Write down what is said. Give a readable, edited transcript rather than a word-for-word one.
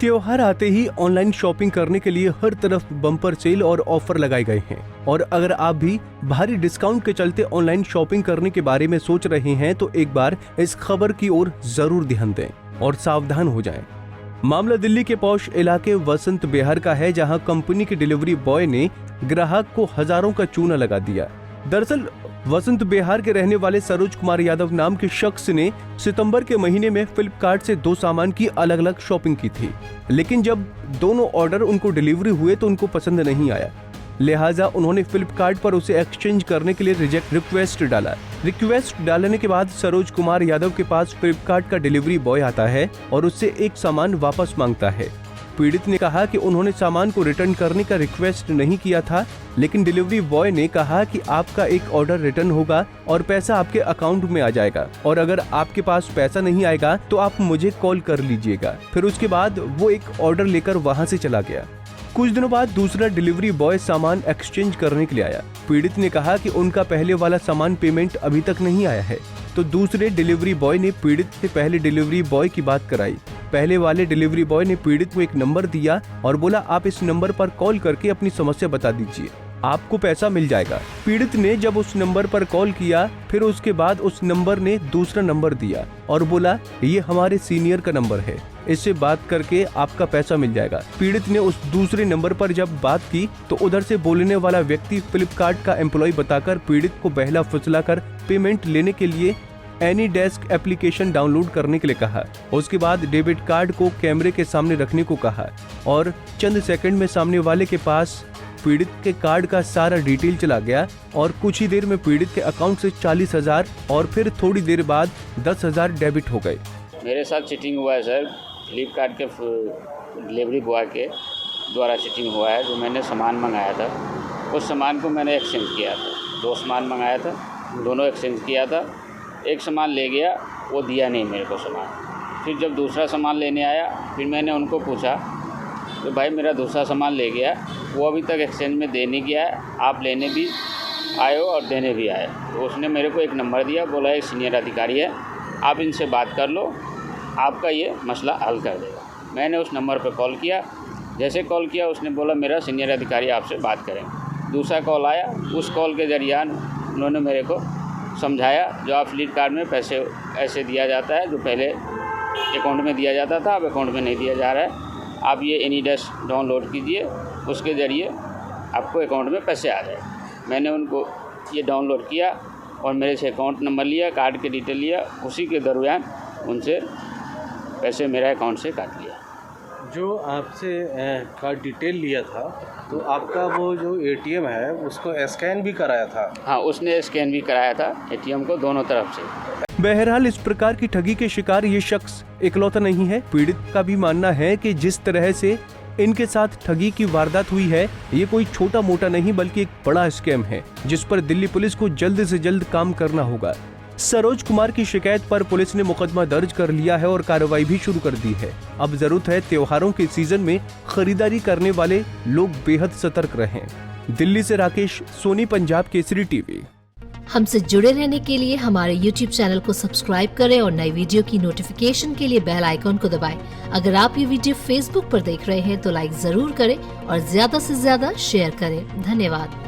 त्योहार आते ही online shopping करने के लिए हर तरफ बम्पर सेल और ऑफर लगाए गए हैं और अगर आप भी भारी डिस्काउंट के चलते ऑनलाइन शॉपिंग करने के बारे में सोच रहे हैं तो एक बार इस खबर की ओर जरूर ध्यान दें और सावधान हो जाएं। मामला दिल्ली के पॉश इलाके वसंत विहार का है, जहां कंपनी के डिलीवरी बॉय ने ग्राहक को हजारों का चूना लगा दिया। दरअसल वसंत विहार के रहने वाले सरोज कुमार यादव नाम के शख्स ने सितंबर के महीने में फ्लिपकार्ट से 2 सामान की अलग अलग शॉपिंग की थी, लेकिन जब दोनों ऑर्डर उनको डिलीवरी हुए तो उनको पसंद नहीं आया। लिहाजा उन्होंने फ्लिपकार्ट पर उसे एक्सचेंज करने के लिए रिजेक्ट रिक्वेस्ट डाला। रिक्वेस्ट डालने के बाद सरोज कुमार यादव के पास फ्लिपकार्ट का डिलीवरी बॉय आता है और उससे एक सामान वापस मांगता है। पीड़ित ने कहा कि उन्होंने सामान को रिटर्न करने का रिक्वेस्ट नहीं किया था, लेकिन डिलीवरी बॉय ने कहा कि आपका एक ऑर्डर रिटर्न होगा और पैसा आपके अकाउंट में आ जाएगा और अगर आपके पास पैसा नहीं आएगा तो आप मुझे कॉल कर लीजिएगा। फिर उसके बाद वो एक ऑर्डर लेकर वहां से चला गया। कुछ दिनों बाद दूसरा डिलीवरी बॉय सामान एक्सचेंज करने के लिए आया। पीड़ित ने कहा कि उनका पहले वाला सामान पेमेंट अभी तक नहीं आया है, तो दूसरे डिलीवरी बॉय ने पीड़ित से पहले डिलीवरी बॉय की बात कराई। पहले वाले डिलीवरी बॉय ने पीड़ित को एक नंबर दिया और बोला आप इस नंबर पर कॉल करके अपनी समस्या बता दीजिए, आपको पैसा मिल जाएगा। पीड़ित ने जब उस नंबर पर कॉल किया, फिर उसके बाद उस नंबर ने दूसरा नंबर दिया और बोला ये हमारे सीनियर का नंबर है, इससे बात करके आपका पैसा मिल जाएगा। पीड़ित ने उस दूसरे नंबर पर जब बात की तो उधर से बोलने वाला व्यक्ति फ्लिपकार्ट का एम्प्लॉय बताकर पीड़ित को बहला फुसला कर पेमेंट लेने के लिए एनी डेस्क एप्लीकेशन डाउनलोड करने के लिए कहा। उसके बाद डेबिट कार्ड को कैमरे के सामने रखने को कहा और चंद सेकंड में सामने वाले के पास पीड़ित के कार्ड का सारा डिटेल चला गया और कुछ ही देर में पीड़ित के अकाउंट से 40,000 और फिर थोड़ी देर बाद 10,000 डेबिट हो गए। मेरे साथ चीटिंग हुआ है सर, फ्लिपकार्ट के डिलीवरी बॉय के द्वारा चीटिंग हुआ है। जो मैंने सामान मंगाया था उस सामान को मैंने एक्सचेंज किया था। 2 सामान मंगाया था, दोनों एक्सचेंज किया था। एक सामान ले गया, वो दिया नहीं मेरे को सामान। फिर जब दूसरा सामान लेने आया, फिर मैंने उनको पूछा तो भाई मेरा दूसरा सामान ले गया, वो अभी तक एक्सचेंज में दे नहीं गया है, आप लेने भी आए हो और देने भी आए। तो उसने मेरे को एक नंबर दिया, बोला एक सीनियर अधिकारी है, आप इनसे बात कर लो, आपका ये मसला हल कर देगा। मैंने उस नंबर पर कॉल किया। जैसे कॉल किया उसने बोला मेरा सीनियर अधिकारी आपसे बात करें। दूसरा कॉल आया, उस कॉल के जरिए उन्होंने मेरे को समझाया जो आप फ्लिपकार्ट में पैसे ऐसे दिया जाता है, जो पहले अकाउंट में दिया जाता था अब अकाउंट में नहीं दिया जा रहा है, आप ये एनी डेस्क डाउनलोड कीजिए, उसके ज़रिए आपको अकाउंट में पैसे आ जाए। मैंने उनको ये डाउनलोड किया और मेरे से अकाउंट नंबर लिया, कार्ड के डिटेल लिया, उसी के दरमियान उनसे पैसे मेरा अकाउंट से काट लिया। जो आपसे कार्ड डिटेल लिया था तो आपका वो जो एटीएम है उसको स्कैन भी कराया था? हाँ, उसने स्कैन भी कराया था एटीएम को दोनों तरफ से। बहरहाल इस प्रकार की ठगी के शिकार ये शख्स इकलौता नहीं है। पीड़ित का भी मानना है कि जिस तरह से इनके साथ ठगी की वारदात हुई है ये कोई छोटा मोटा नहीं बल्कि एक बड़ा स्कैम है, जिस पर दिल्ली पुलिस को जल्द से जल्द काम करना होगा। सरोज कुमार की शिकायत पर पुलिस ने मुकदमा दर्ज कर लिया है और कार्रवाई भी शुरू कर दी है। अब जरूरत है त्योहारों के सीजन में खरीदारी करने वाले लोग बेहद सतर्क रहें। दिल्ली से राकेश सोनी, पंजाब केसरी टीवी। हमसे जुड़े रहने के लिए हमारे YouTube चैनल को सब्सक्राइब करें और नई वीडियो की नोटिफिकेशन के लिए बेल आइकॉन को दबाएं। अगर आप ये वीडियो Facebook पर देख रहे हैं तो लाइक जरूर करें और ज्यादा से ज्यादा शेयर करें। धन्यवाद।